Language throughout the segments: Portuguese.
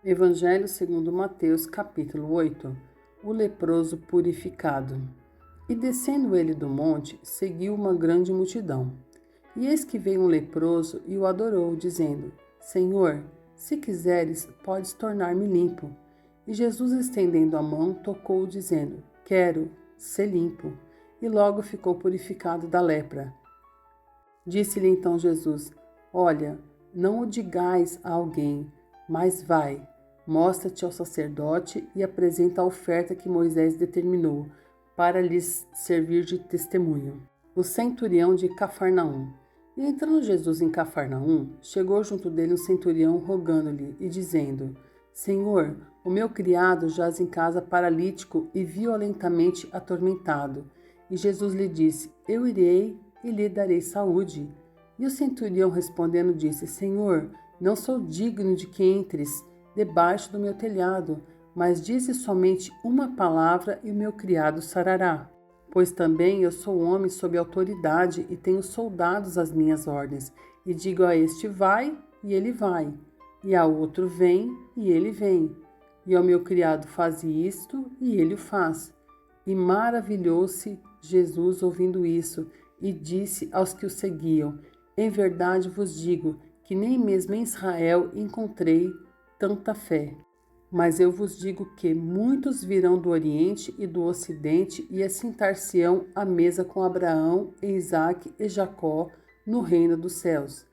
Evangelho segundo Mateus, capítulo 8. O leproso purificado. E descendo ele do monte, seguiu uma grande multidão. E eis que veio um leproso e o adorou, dizendo: Senhor, se quiseres, podes tornar-me limpo. E Jesus, estendendo a mão, tocou-o, dizendo: Quero, ser limpo. E logo ficou purificado da lepra. Disse-lhe então Jesus: Olha, não o digais a alguém, mas vai, mostra-te ao sacerdote e apresenta a oferta que Moisés determinou, para lhes servir de testemunho. O centurião de Cafarnaum. E entrando Jesus em Cafarnaum, chegou junto dele um centurião rogando-lhe e dizendo: Senhor, o meu criado jaz em casa paralítico e violentamente atormentado. E Jesus lhe disse: Eu irei e lhe darei saúde. E o centurião respondendo disse: Senhor, não sou digno de que entres debaixo do meu telhado, mas dize somente uma palavra e o meu criado sarará. Pois também eu sou homem sob autoridade e tenho soldados às minhas ordens. E digo a este: vai, e ele vai. E ao outro: vem, e ele vem. E ao meu criado: faze isto, e ele o faz. E maravilhou-se Jesus ouvindo isso, e disse aos que o seguiam: Em verdade vos digo que nem mesmo em Israel encontrei tanta fé. Mas eu vos digo que muitos virão do Oriente e do Ocidente e assentar-se-ão à mesa com Abraão, e Isaque e Jacó no reino dos céus.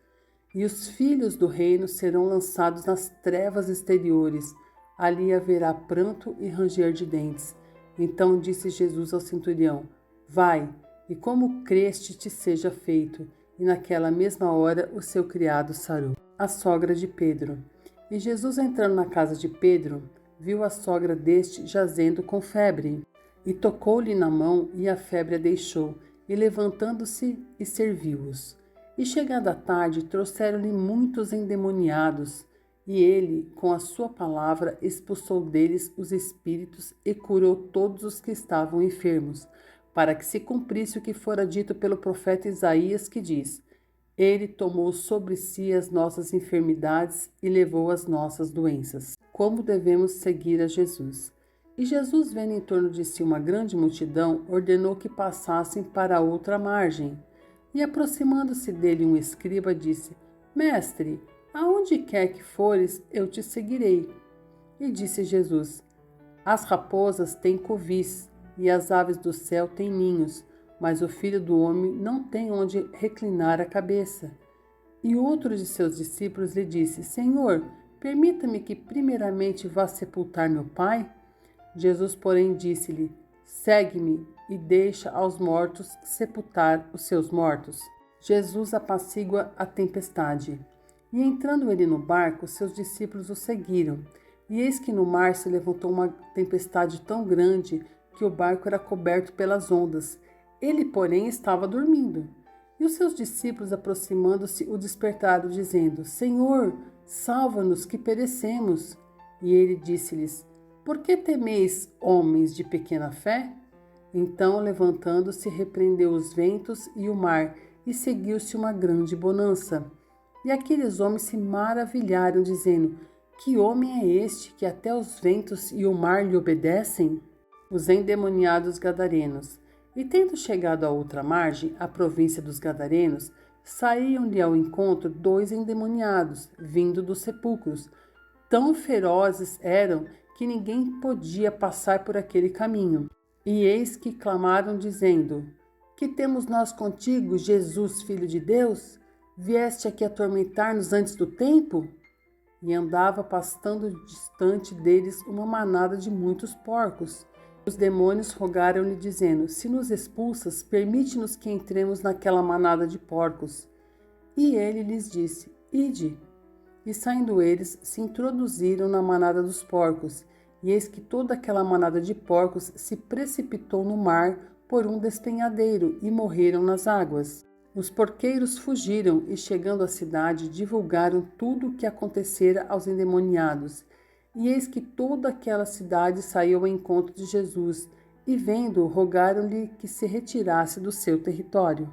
E os filhos do reino serão lançados nas trevas exteriores. Ali haverá pranto e ranger de dentes. Então disse Jesus ao centurião: Vai, e como creste te seja feito. E naquela mesma hora o seu criado sarou. A sogra de Pedro. E Jesus, entrando na casa de Pedro, viu a sogra deste jazendo com febre. E tocou-lhe na mão, e a febre a deixou, e levantando-se, e serviu-os. E chegada a tarde, trouxeram-lhe muitos endemoniados, e ele, com a sua palavra, expulsou deles os espíritos e curou todos os que estavam enfermos, para que se cumprisse o que fora dito pelo profeta Isaías, que diz: Ele tomou sobre si as nossas enfermidades e levou as nossas doenças. Como devemos seguir a Jesus? E Jesus, vendo em torno de si uma grande multidão, ordenou que passassem para a outra margem. E aproximando-se dele um escriba, disse: Mestre, aonde quer que fores, eu te seguirei. E disse Jesus: As raposas têm covis, e as aves do céu têm ninhos, mas o Filho do Homem não tem onde reclinar a cabeça. E outro de seus discípulos lhe disse: Senhor, permita-me que primeiramente vá sepultar meu pai. Jesus, porém, disse-lhe: Segue-me e deixa aos mortos sepultar os seus mortos. Jesus apacigua a tempestade. E entrando ele no barco, seus discípulos o seguiram. E eis que no mar se levantou uma tempestade tão grande que o barco era coberto pelas ondas. Ele, porém, estava dormindo. E os seus discípulos, aproximando-se, o despertaram, dizendo: Senhor, salva-nos, que perecemos. E ele disse-lhes: Por que temeis, homens de pequena fé? Então, levantando-se, repreendeu os ventos e o mar, e seguiu-se uma grande bonança. E aqueles homens se maravilharam, dizendo: Que homem é este, que até os ventos e o mar lhe obedecem? Os endemoniados gadarenos. E tendo chegado à outra margem, a província dos Gadarenos, saíam-lhe ao encontro 2 endemoniados, vindo dos sepulcros. Tão ferozes eram que ninguém podia passar por aquele caminho. E eis que clamaram, dizendo: Que temos nós contigo, Jesus, Filho de Deus? Vieste aqui atormentar-nos antes do tempo? E andava pastando distante deles uma manada de muitos porcos. Os demônios rogaram-lhe, dizendo: Se nos expulsas, permite-nos que entremos naquela manada de porcos. E ele lhes disse: Ide. E saindo eles, se introduziram na manada dos porcos. E eis que toda aquela manada de porcos se precipitou no mar por um despenhadeiro e morreram nas águas. Os porqueiros fugiram e, chegando à cidade, divulgaram tudo o que acontecera aos endemoniados. E eis que toda aquela cidade saiu ao encontro de Jesus, e vendo-o, rogaram-lhe que se retirasse do seu território.